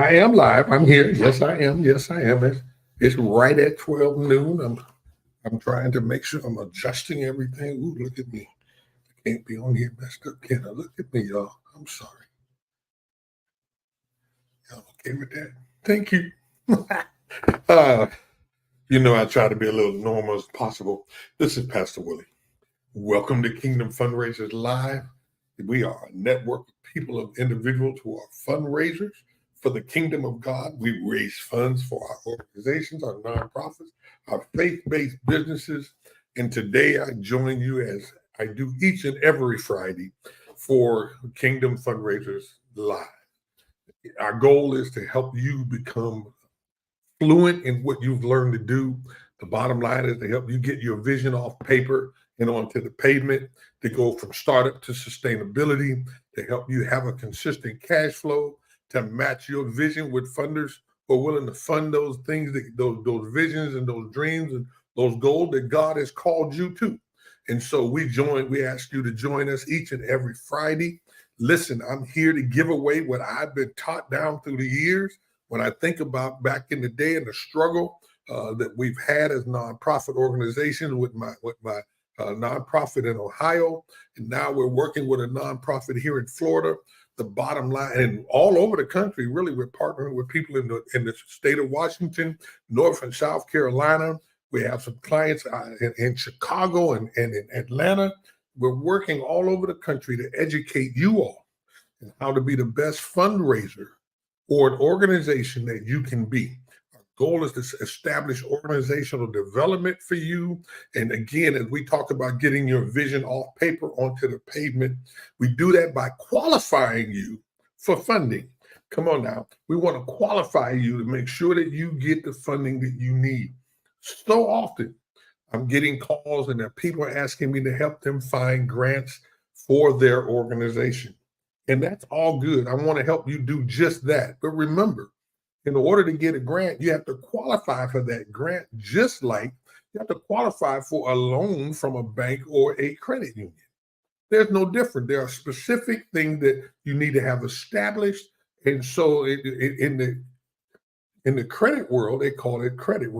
I am live. I'm here. Yes, I am. Yes, I am. It's right at 12 noon. I'm trying to make sure I'm adjusting everything. Ooh, look at me. I can't be on here messed up. Can I? Look at me, y'all. I'm sorry. Y'all okay with that? Thank you. uh, I try to be a little normal as possible. This is Pastor Willie. Welcome to Kingdom Fundraisers Live. We are a network of people, of individuals who are fundraisers for the kingdom of God. We raise funds for our organizations, our nonprofits, our faith-based businesses. And today I join you as I do each and every Friday for Kingdom Fundraisers Live. Our goal is to help you become fluent in what you've learned to do. The bottom line is to help you get your vision off paper and onto the pavement, to go from startup to sustainability, to help you have a consistent cash flow, to match your vision with funders who are willing to fund those things, those visions and those dreams and those goals that God has called you to. And so we ask you to join us each and every Friday. Listen, I'm here to give away what I've been taught down through the years. When I think about back in the day and the struggle that we've had as nonprofit organizations with my nonprofit in Ohio, and now we're working with a nonprofit here in Florida. The bottom line, and all over the country, really, we're partnering with people in the state of Washington, North and South Carolina. We have some clients in Chicago and in Atlanta. We're working all over the country to educate you all on how to be the best fundraiser or an organization that you can be. Our goal is to establish organizational development for you. And again, as we talk about getting your vision off paper onto the pavement, we do that by qualifying you for funding. Come on now. We want to qualify you to make sure that you get the funding that you need. So often, I'm getting calls and there are people asking me to help them find grants for their organization. And that's all good. I want to help you do just that. But remember, in order to get a grant, you have to qualify for that grant, just like you have to qualify for a loan from a bank or a credit union. There's no different. There are specific things that you need to have established. And so in the credit world, they call it credit,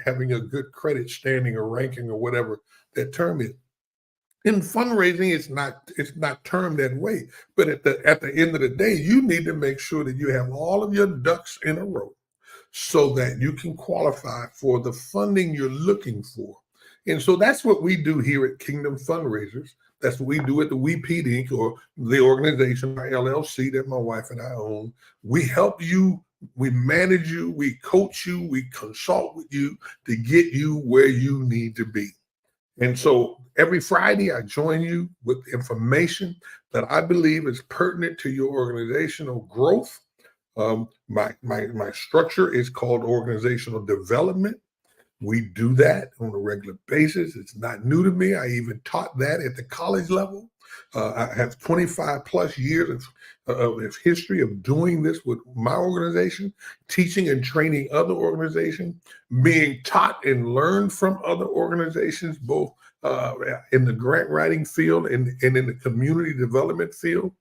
having a good credit standing or ranking or whatever that term is. In fundraising, it's not termed that way. But at the end of the day, you need to make sure that you have all of your ducks in a row so that you can qualify for the funding you're looking for. And so that's what we do here at Kingdom Fundraisers. That's what we do at the WePeat Inc. or the organization, our LLC that my wife and I own. We help you, we manage you, we coach you, we consult with you to get you where you need to be. And so every Friday, I join you with information that I believe is pertinent to your organizational growth. My structure is called organizational development. We do that on a regular basis. It's not new to me. I even taught that at the college level. I have 25 plus years of history of doing this with my organization, teaching and training other organizations, being taught and learned from other organizations, both in the grant writing field and in the community development field.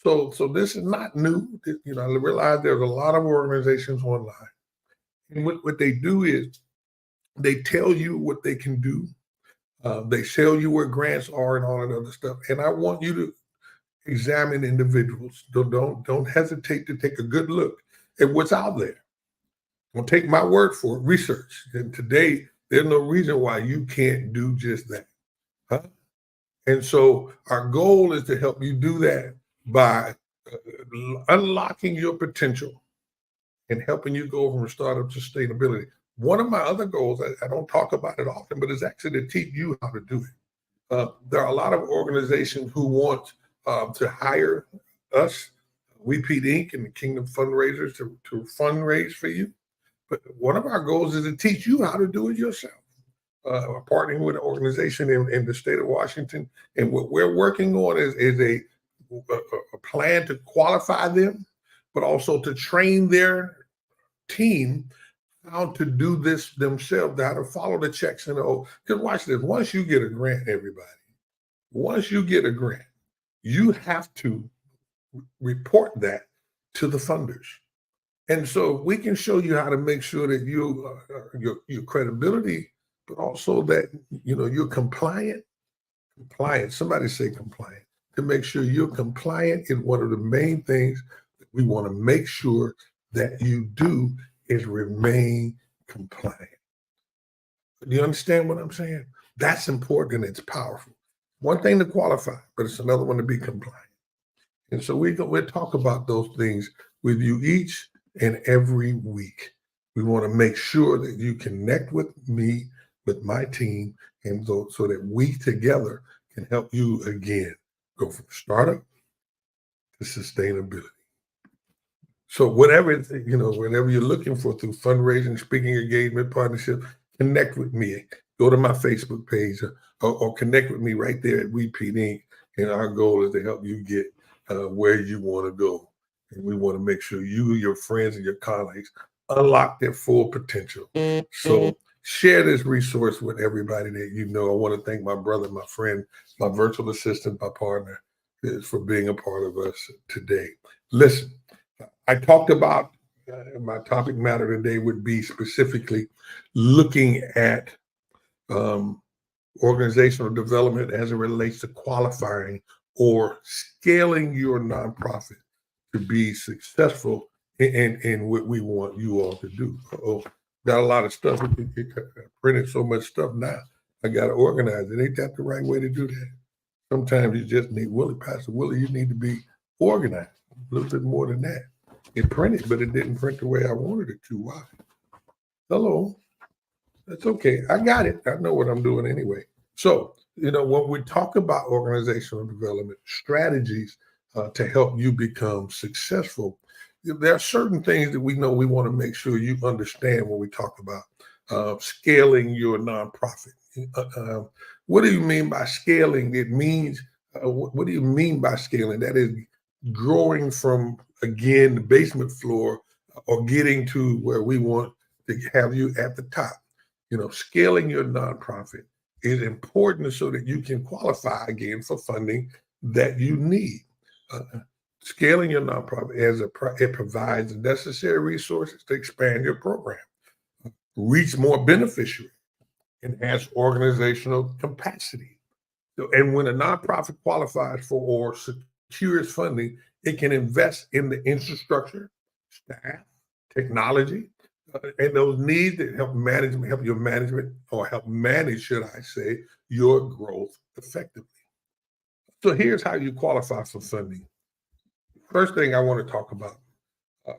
So this is not new. I realize there's a lot of organizations online. And what they do is they tell you what they can do. They tell you where grants are and all that other stuff. And I want you to examine individuals. Don't hesitate to take a good look at what's out there. Don't take my word for it. Research. And today, there's no reason why you can't do just that. Huh? And so our goal is to help you do that by unlocking your potential and helping you go from startup to sustainability. One of my other goals, I don't talk about it often, but it's actually to teach you how to do it. There are a lot of organizations who want to hire us, WePeat Inc. and the Kingdom Fundraisers to fundraise for you. But one of our goals is to teach you how to do it yourself. Partnering with an organization in the state of Washington. And what we're working on is a plan to qualify them, but also to train their team how to do this themselves, how to follow the checks and the because watch this. Once you get a grant, you have to report that to the funders. And so we can show you how to make sure that your credibility, but also that you're compliant. Compliant. Somebody say compliant. To make sure you're compliant is one of the main things that we want to make sure that you do is remain compliant. Do you understand what I'm saying? That's important and it's powerful. One thing to qualify, but it's another one to be compliant. And so we'll talk about those things with you each and every week. We want to make sure that you connect with me, with my team, and so that we together can help you again go from startup to sustainability. So whatever you're looking for through fundraising, speaking engagement, partnership, connect with me. Go to my Facebook page or connect with me right there at WePeat Inc. And our goal is to help you get where you want to go. And we want to make sure you, your friends, and your colleagues unlock their full potential. So share this resource with everybody that you know. I want to thank my brother, my friend, my virtual assistant, my partner, for being a part of us today. Listen, I talked about my topic matter today would be specifically looking at organizational development as it relates to qualifying or scaling your nonprofit to be successful in what we want you all to do. Got a lot of stuff. I printed so much stuff now. I got to organize it. Ain't that the right way to do that? Sometimes you just need Pastor Willie, you need to be organized. A little bit more than that. It printed, but it didn't print the way I wanted it to. Why? Hello. That's okay. I got it. I know what I'm doing anyway. So, when we talk about organizational development strategies to help you become successful, there are certain things that we know we want to make sure you understand when we talk about scaling your nonprofit. What do you mean by scaling? It means, what do you mean by scaling? That is growing from, again, the basement floor or getting to where we want to have you at the top. Scaling your nonprofit is important so that you can qualify again for funding that you need. Scaling your nonprofit it provides the necessary resources to expand your program, reach more beneficiaries, enhance organizational capacity. And when a nonprofit qualifies for or secures funding, it can invest in the infrastructure, staff, technology, and those needs that help your management, or help manage, should I say, your growth effectively. So here's how you qualify for funding. First thing I want to talk about,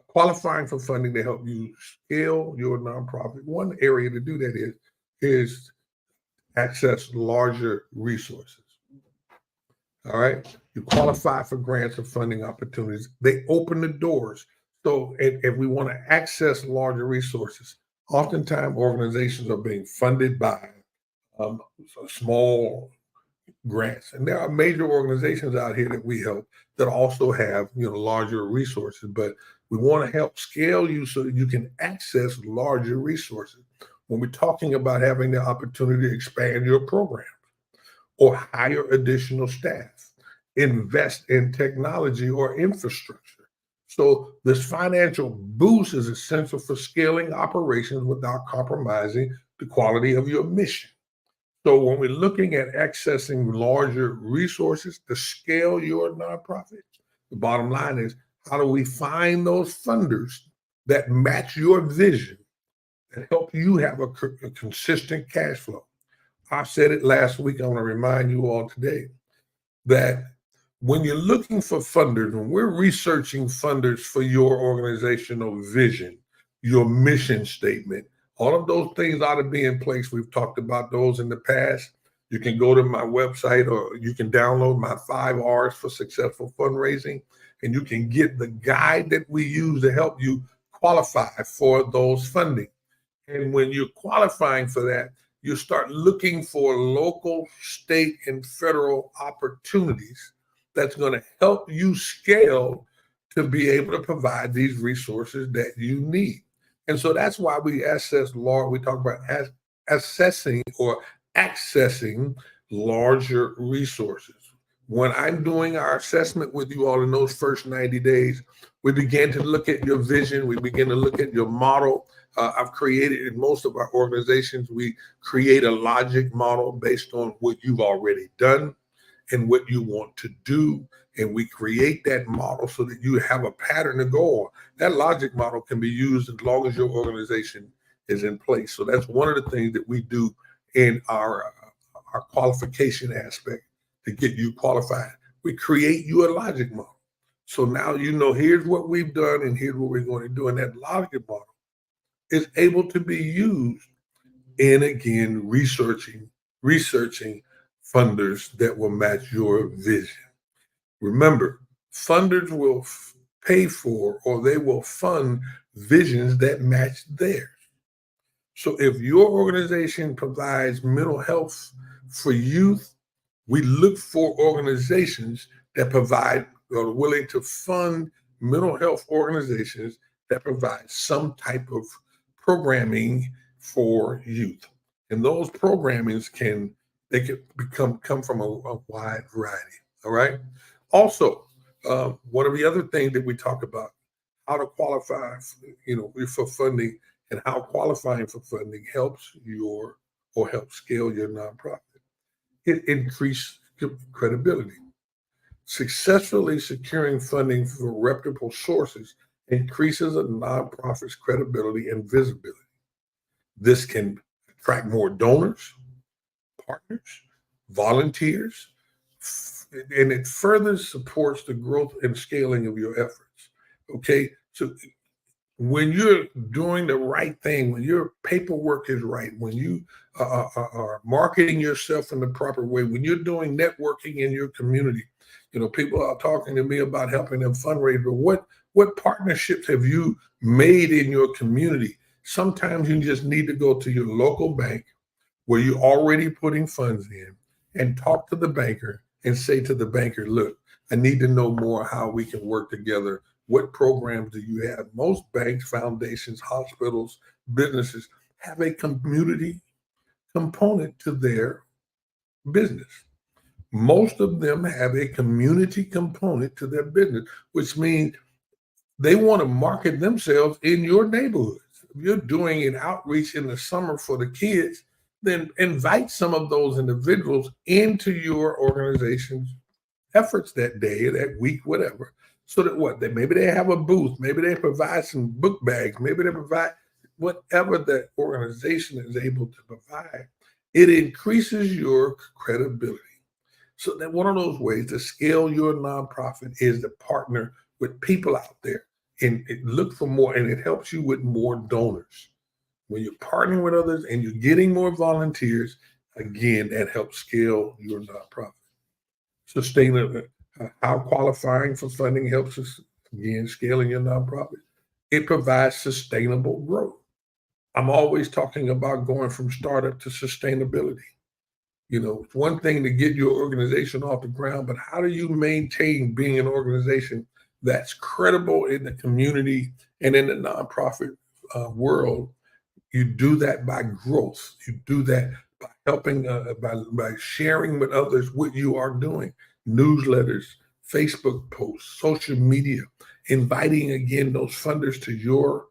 qualifying for funding to help you scale your nonprofit. One area to do that is access larger resources. All right. You qualify for grants or funding opportunities. They open the doors. So if we want to access larger resources, oftentimes organizations are being funded by small grants. And there are major organizations out here that we help that also have larger resources. But we want to help scale you so that you can access larger resources. When we're talking about having the opportunity to expand your program or hire additional staff, invest in technology or infrastructure. So this financial boost is essential for scaling operations without compromising the quality of your mission. So when we're looking at accessing larger resources to scale your nonprofit, the bottom line is, how do we find those funders that match your vision and help you have a consistent cash flow? I said it last week. I want to remind you all today that when you're looking for funders, when we're researching funders for your organizational vision, your mission statement, all of those things ought to be in place. We've talked about those in the past. You can go to my website or you can download my 5 R's for successful fundraising, and you can get the guide that we use to help you qualify for those funding. And when you're qualifying for that, you start looking for local, state, and federal opportunities that's going to help you scale to be able to provide these resources that you need. And so that's why we talk about assessing or accessing larger resources. When I'm doing our assessment with you all in those first 90 days, we begin to look at your vision. We begin to look at your model. I've created in most of our organizations, we create a logic model based on what you've already done and what you want to do. And we create that model so that you have a pattern to go on. That logic model can be used as long as your organization is in place. So that's one of the things that we do in our qualification aspect to get you qualified. We create you a logic model. So now you know here's what we've done and here's what we're going to do. And that logic model is able to be used in, again, researching funders that will match your vision. Remember, funders will pay for or they will fund visions that match theirs. So if your organization provides mental health for youth, we look for organizations that provide or are willing to fund mental health organizations that provide some type of programming for youth. And those programmings can come from a wide variety. All right. Also, one of the other things that we talk about, how to qualify, for funding and how qualifying for funding helps help scale your nonprofit. It increases credibility. Successfully securing funding from reputable sources increases a nonprofit's credibility and visibility. This can attract more donors, partners, volunteers, and it further supports the growth and scaling of your efforts. Okay, so when you're doing the right thing, when your paperwork is right, when you are marketing yourself in the proper way, when you're doing networking in your community, people are talking to me about helping them fundraise. But what partnerships have you made in your community? Sometimes you just need to go to your local bank where you're already putting funds in and talk to the banker and say to the banker, look, I need to know more how we can work together. What programs do you have? Most banks, foundations, hospitals, businesses have a community component to their business. Most of them have a community component to their business, which means they want to market themselves in your neighborhoods. If you're doing an outreach in the summer for the kids, then invite some of those individuals into your organization's efforts that day, that week, whatever. So that maybe they have a booth, maybe they provide some book bags, maybe they provide whatever the organization is able to provide. It increases your credibility. So that one of those ways to scale your nonprofit is to partner with people out there and look for more, and it helps you with more donors. When you're partnering with others and you're getting more volunteers, again, that helps scale your nonprofit. Sustainable, how qualifying for funding helps us, again, scaling your nonprofit. It provides sustainable growth. I'm always talking about going from startup to sustainability. It's one thing to get your organization off the ground, but how do you maintain being an organization that's credible in the community and in the nonprofit world? You do that by growth. You do that by helping, by sharing with others what you are doing. Newsletters, Facebook posts, social media, inviting again those funders to your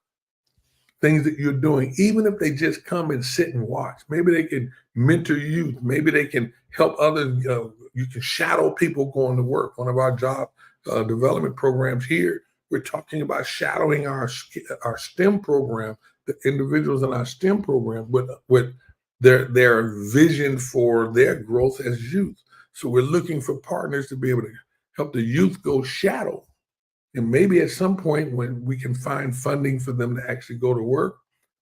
things that you're doing, even if they just come and sit and watch. Maybe they can mentor youth. Maybe they can help others. You can shadow people going to work. One of our job development programs here, we're talking about shadowing our STEM program, the individuals in our STEM program with their vision for their growth as youth. So we're looking for partners to be able to help the youth go shadow. And maybe at some point when we can find funding for them to actually go to work,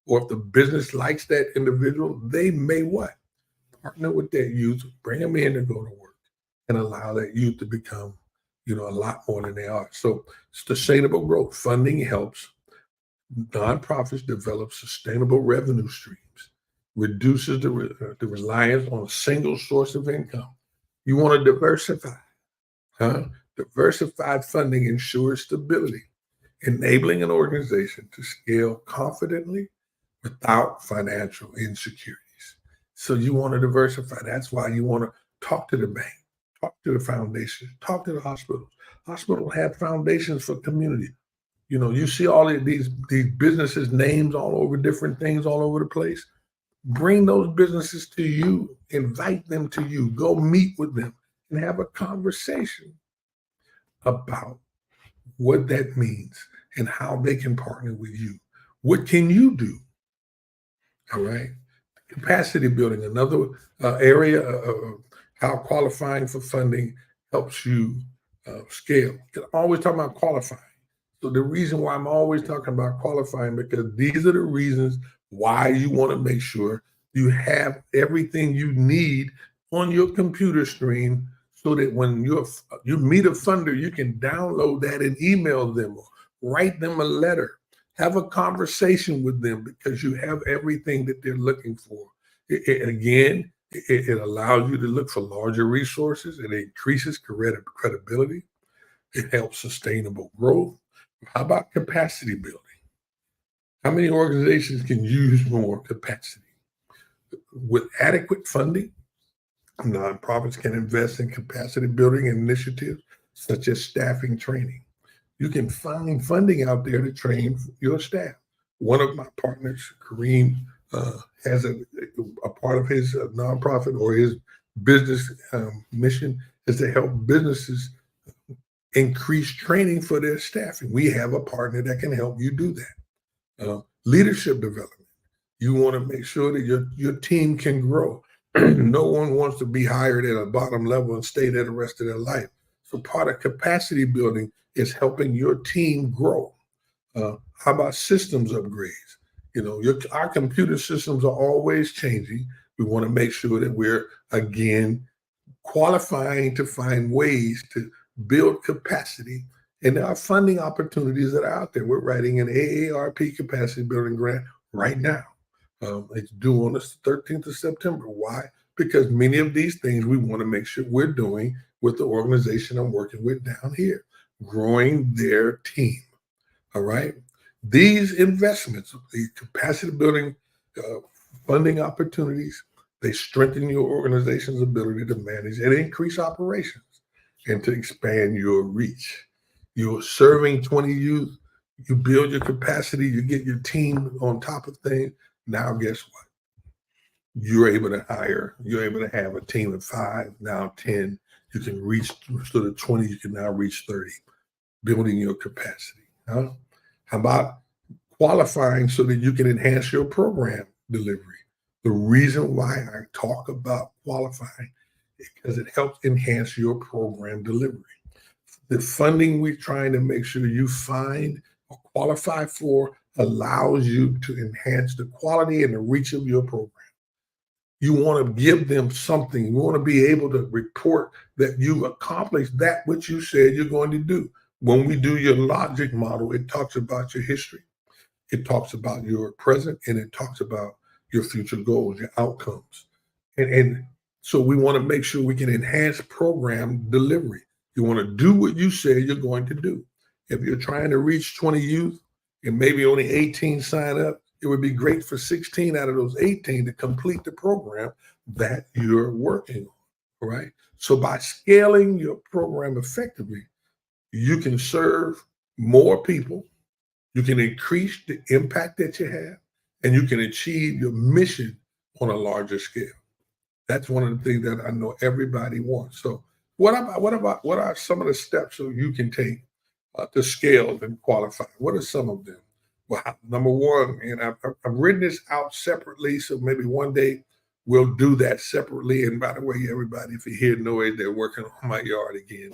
or if the business likes that individual, they may what? Partner with that youth, bring them in to go to work and allow that youth to become, a lot more than they are. So sustainable growth funding helps nonprofits develop sustainable revenue streams, reduces the reliance on a single source of income. You want to diversify, huh? Diversified funding ensures stability, enabling an organization to scale confidently without financial insecurities. So you want to diversify. That's why you want to talk to the bank. Talk to the foundation. Talk to the hospitals. Hospitals have foundations for community. You see all of these businesses' names all over different things all over the place. Bring those businesses to you. Invite them to you. Go meet with them and have a conversation about what that means and how they can partner with you. What can you do? All right. Capacity building, another area of how qualifying for funding helps you scale. You can always talk about qualifying. So the reason why I'm always talking about qualifying, because these are the reasons why you want to make sure you have everything you need on your computer screen, so that when you meet a funder, you can download that and email them or write them a letter. Have a conversation with them because you have everything that they're looking for. It allows you to look for larger resources. It increases credibility. It helps sustainable growth. How about capacity building? How many organizations can use more capacity? With adequate funding, nonprofits can invest in capacity building initiatives such as staffing training. You can find funding out there to train your staff. One of my partners, Kareem, has a part of his nonprofit or his business mission is to help businesses increase training for their staffing. We have a partner that can help you do that. Leadership development. You want to make sure that your team can grow. No one wants to be hired at a bottom level and stay there the rest of their life. So part of capacity building is helping your team grow. How about systems upgrades? Our computer systems are always changing. We want to make sure that we're, again, qualifying to find ways to build capacity. And there are funding opportunities that are out there. We're writing an AARP capacity building grant right now. It's due on the 13th of September. Why? Because many of these things we want to make sure we're doing with the organization I'm working with down here, growing their team. All right. These investments, the capacity building funding opportunities, they strengthen your organization's ability to manage and increase operations and to expand your reach. You're serving 20 youth, you build your capacity, you get your team on top of things. Now, guess what? You're able to have a team of 5, now 10. You can reach, instead of 20, you can now reach 30, building your capacity. How about qualifying so that you can enhance your program delivery? The reason why I talk about qualifying is because it helps enhance your program delivery. The funding we're trying to make sure you find or qualify for allows you to enhance the quality and the reach of your program. You want to give them something. You want to be able to report that you accomplished that which you said you're going to do. When we do your logic model, it talks about your history. It talks about your present, and it talks about your future goals, your outcomes. And so we want to make sure we can enhance program delivery. You want to do what you say you're going to do. If you're trying to reach 20 youth and maybe only 18 sign up, it would be great for 16 out of those 18 to complete the program that you're working on. All right. So by scaling your program effectively, you can serve more people, you can increase the impact that you have, and you can achieve your mission on a larger scale. That's one of the things that I know everybody wants. So what are some of the steps that you can take to scale and qualify? What are some of them? Well, number one, and I've written this out separately, so maybe one day we'll do that separately. And by the way, everybody, if you hear noise, they're working on my yard again.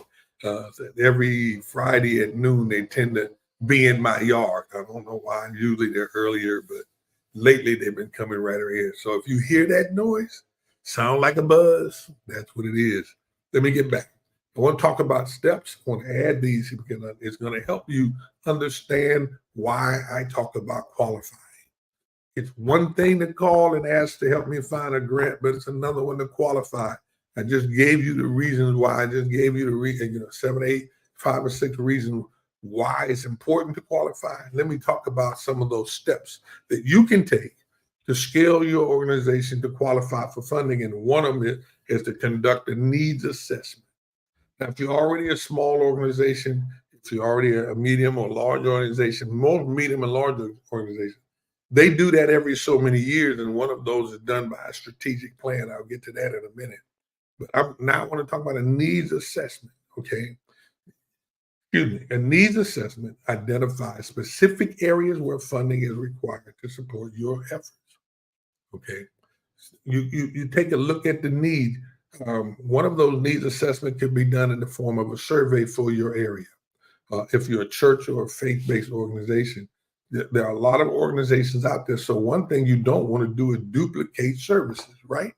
Every Friday at noon, they tend to be in my yard. I don't know why. Usually they're earlier, but lately they've been coming right ahead. So if you hear that noise, sound like a buzz, that's what it is. Let me get back. I want to talk about steps. I want to add these because it's going to help you understand why I talk about qualifying. It's one thing to call and ask to help me find a grant, but it's another one to qualify. I just gave you the reasons why. I just gave you the reason, 7, 8, 5 or 6 reasons why it's important to qualify. Let me talk about some of those steps that you can take to scale your organization to qualify for funding. And one of them is to conduct a needs assessment. Now, if you're already a small organization, if you're already a medium or large organization, most medium and large organizations, they do that every so many years, and one of those is done by a strategic plan. I'll get to that in a minute. But now I want to talk about a needs assessment, okay? Excuse me. A needs assessment identifies specific areas where funding is required to support your efforts, okay? You take a look at the need. One of those needs assessment can be done in the form of a survey for your area. If you're a church or a faith-based organization, there are a lot of organizations out there. So one thing you don't want to do is duplicate services, right?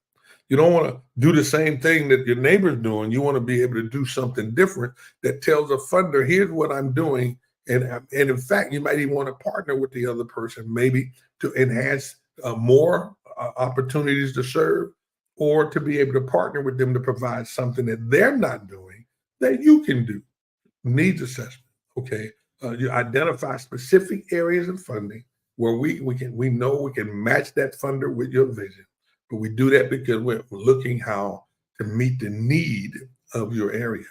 You don't want to do the same thing that your neighbor's doing. You want to be able to do something different that tells a funder, here's what I'm doing. And in fact, you might even want to partner with the other person, maybe to enhance more opportunities to serve, or to be able to partner with them to provide something that they're not doing that you can do. Needs assessment, okay? You identify specific areas of funding where we know we can match that funder with your vision, but we do that because we're looking how to meet the need of your area.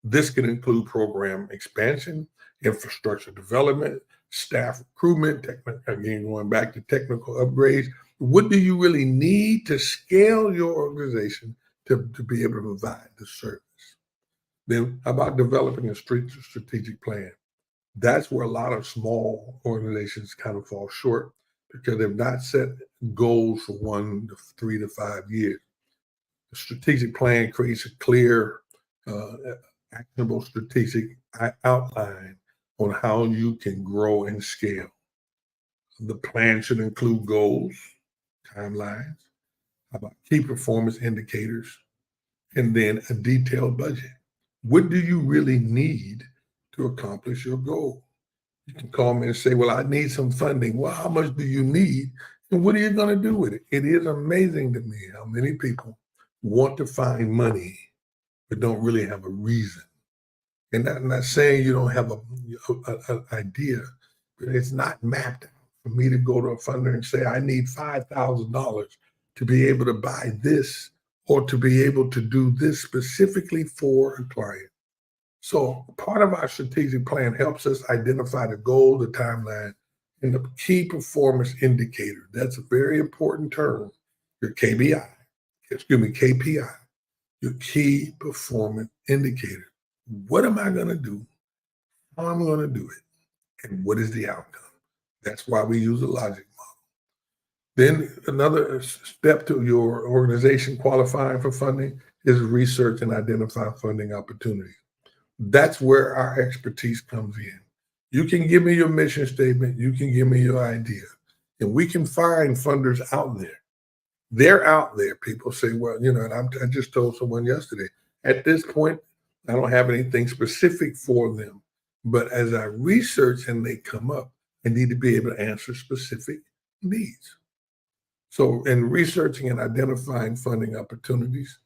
This can include program expansion, infrastructure development, staff recruitment, again, going back to technical upgrades. What do you really need to scale your organization to be able to provide the service? Then how about developing a strategic plan? That's where a lot of small organizations kind of fall short because they've not set goals for 1 to 3 to 5 years. The strategic plan creates a clear, actionable strategic outline on how you can grow and scale. The plan should include goals, timelines, how about key performance indicators, and then a detailed budget. What do you really need to accomplish your goal? You can call me and say, well, I need some funding. Well, how much do you need? And what are you going to do with it? It is amazing to me how many people want to find money, but don't really have a reason. And I'm not saying you don't have an idea, but it's not mapped out for me to go to a funder and say, I need $5,000 to be able to buy this or to be able to do this specifically for a client. So part of our strategic plan helps us identify the goal, the timeline, and the key performance indicator. That's a very important term, your KPI, your key performance indicator. What am I going to do? How am I going to do it? And what is the outcome? That's why we use a logic model. Then another step to your organization qualifying for funding is research and identify funding opportunities. That's where our expertise comes in. You can give me your mission statement, you can give me your idea, and we can find funders out there. They're out there. People say, well, and I just told someone yesterday, at this point, I don't have anything specific for them. But as I research and they come up, I need to be able to answer specific needs. So in researching and identifying funding opportunities,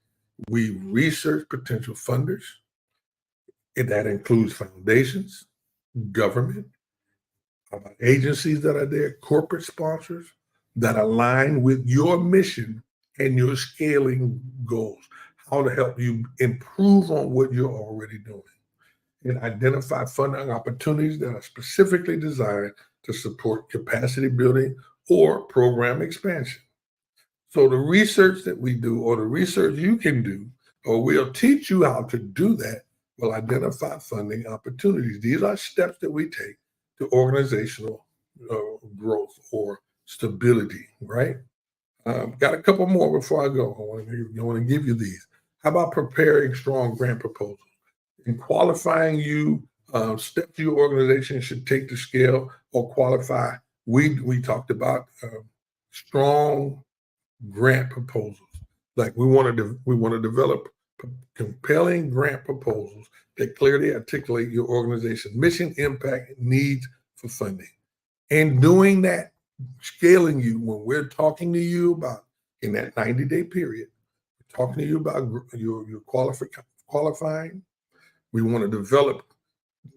we research potential funders. And that includes foundations, government, agencies that are there, corporate sponsors that align with your mission and your scaling goals, how to help you improve on what you're already doing, and identify funding opportunities that are specifically designed to support capacity building or program expansion. So the research that we do, or the research you can do, or we'll teach you how to do that, will identify funding opportunities. These are steps that we take to organizational growth or stability, right? Got a couple more before I go. I want to give you these. How about preparing strong grant proposals? In qualifying you, steps your organization should take to scale or qualify. We talked about strong grant proposals. Like we want to develop compelling grant proposals that clearly articulate your organization's mission, impact, and needs for funding. And doing that, scaling you when we're talking to you about in that 90-day period, we're talking to you about your qualifying. We want to develop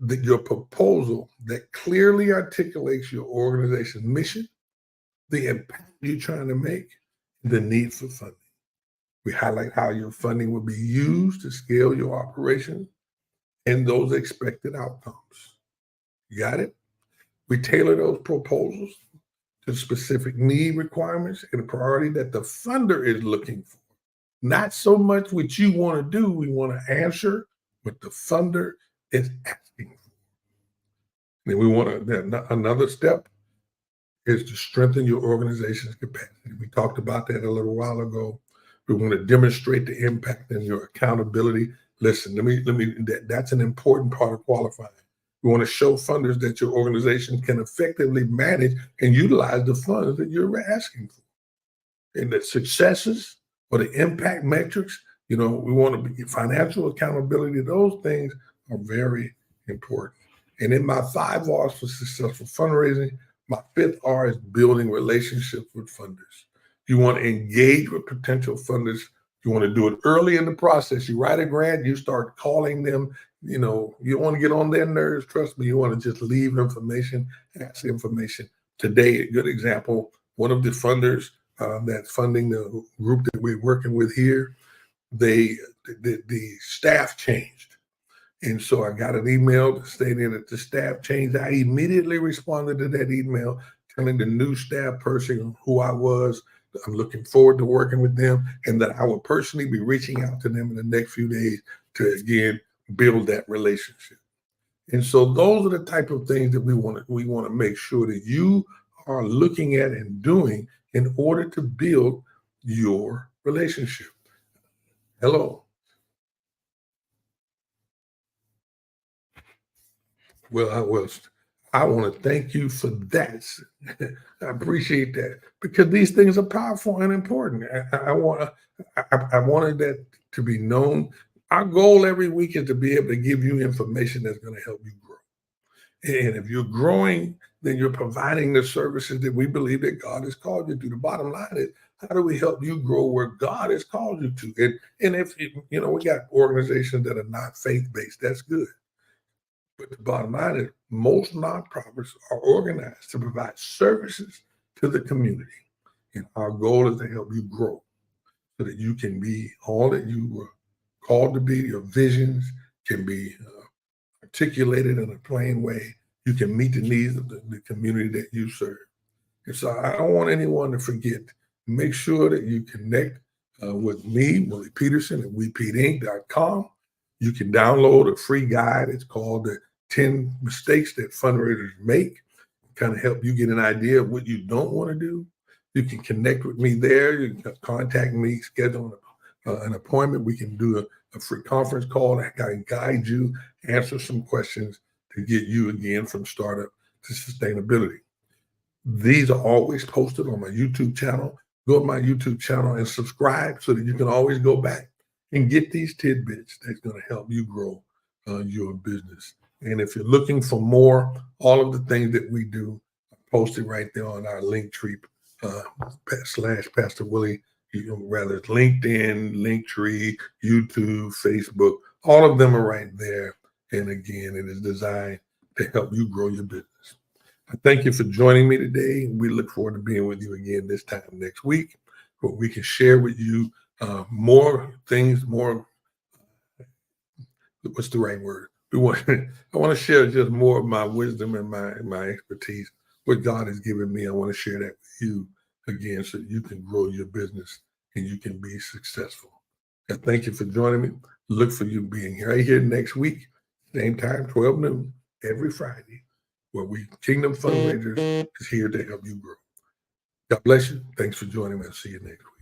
your proposal that clearly articulates your organization's mission, the impact you're trying to make, the need for funding. We highlight how your funding will be used to scale your operation and those expected outcomes. You got it? We tailor those proposals to specific need requirements and the priority that the funder is looking for. Not so much what you want to do. We want to answer what the funder is asking for. And we want to, another step is to strengthen your organization's capacity. We talked about that a little while ago. We want to demonstrate the impact and your accountability. Listen, that's an important part of qualifying. We want to show funders that your organization can effectively manage and utilize the funds that you're asking for. And the successes or the impact metrics, we want to be financial accountability. Those things are very important. And in my 5 R's for successful fundraising, my 5th R is building relationships with funders. You want to engage with potential funders. You want to do it early in the process. You write a grant, you start calling them. You don't want to get on their nerves. Trust me, you want to just leave information, ask information. Today, a good example, one of the funders that's funding the group that we're working with here, the staff changed. And so I got an email stating that the staff changed. I immediately responded to that email, telling the new staff person who I was. I'm looking forward to working with them, and that I will personally be reaching out to them in the next few days to, again, build that relationship. And so those are the type of things that we want to make sure that you are looking at and doing in order to build your relationship. Hello. Well, I want to thank you for that. I appreciate that, because these things are powerful and important. I wanted that to be known. Our goal every week is to be able to give you information that's going to help you grow. And if you're growing, then you're providing the services that we believe that God has called you to. The bottom line is, how do we help you grow where God has called you to? And if we got organizations that are not faith-based, that's good. But the bottom line is, most nonprofits are organized to provide services to the community. And our goal is to help you grow so that you can be all that you were called to be. Your visions can be articulated in a plain way. You can meet the needs of the community that you serve. And so I don't want anyone to forget. Make sure that you connect with me, Willie Peterson, at WePeteInc.com. You can download a free guide. It's called the 10 Mistakes That Fundraisers Make. Kind of help you get an idea of what you don't want to do. You can connect with me there. You can contact me, schedule an appointment. We can do a free conference call. I can guide you, answer some questions to get you, again, from startup to sustainability. These are always posted on my YouTube channel. Go to my YouTube channel and subscribe so that you can always go back and get these tidbits that's going to help you grow your business. And if you're looking for more, all of the things that we do are posted right there on our Linktree / Pastor Willie. Rather it's LinkedIn, Linktree, YouTube, Facebook, all of them are right there. And again, it is designed to help you grow your business. I thank you for joining me today. We look forward to being with you again this time next week, where we can share with you more things, what's the right word? I want to share just more of my wisdom and my expertise, what God has given me. I want to share that with you again so you can grow your business and you can be successful. I thank you for joining me. Look for you being here right here next week, same time, 12 noon, every Friday, where Kingdom Fundraisers is here to help you grow. God bless you. Thanks for joining me. I'll see you next week.